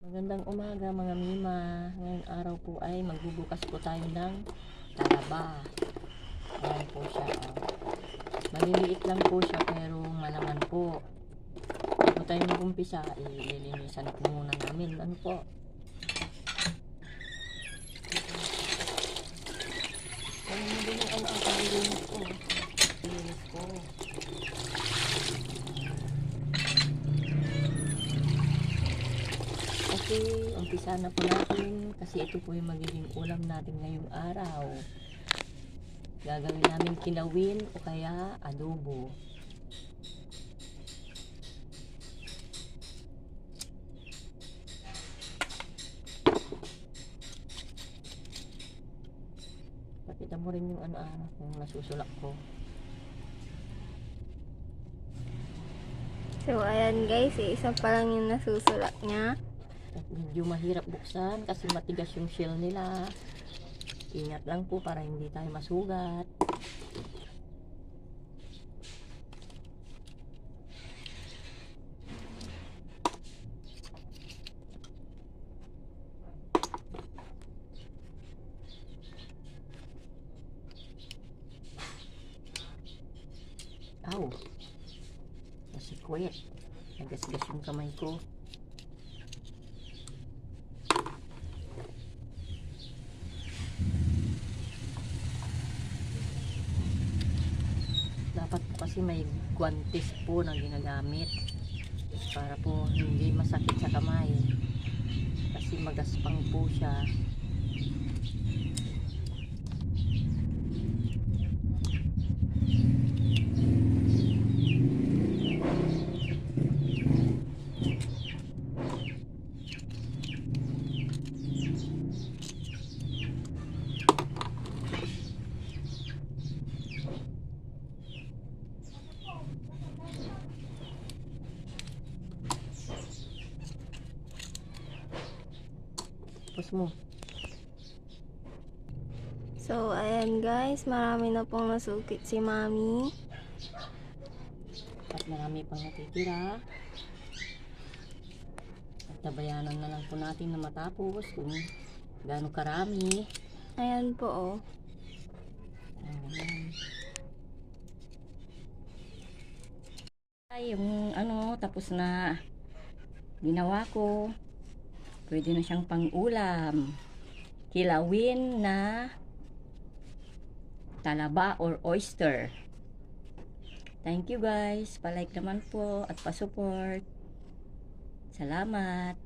Magandang umaga mga mima. Ngayong araw po ay magbubukas po tayo ng talaba. Ayan po siya. Oh. Maliliit lang po siya pero malaman po. Bago tayo mag-umpisa, ililinisan po muna namin. Ano po? Ano mo din yung ang paglilinis ko? Linis ko. Okay, umpisa na po natin kasi ito po yung magiging ulam natin ngayong araw. Gagawin namin kinawin o kaya adobo. Pakita mo rin yung ano-ano kung nasusulak ko. So, ayan guys, isa pa lang yung nasusulat niya. At medyo mahirap buksan kasi matigas yung shell nila. Ingat lang po para hindi tayo masugat. Aw! Nasikwet. Nagasgas yung kamay ko. Dapat po kasi may guantes po na ginagamit para po hindi masakit sa kamay kasi magaspang po siya. Tapos mo. So, ayan guys, marami na pong nasukit si Mami. At marami pang natitira. At tabayanan na lang po natin na matapos kung gaano karami. Ayan po, oh. Ayan. Ay, yung ano, tapos na ginawa ko. Pwede na siyang pang-ulam. Kilawin na talaba or oyster. Thank you guys. Pa-like naman po at pa-support. Salamat.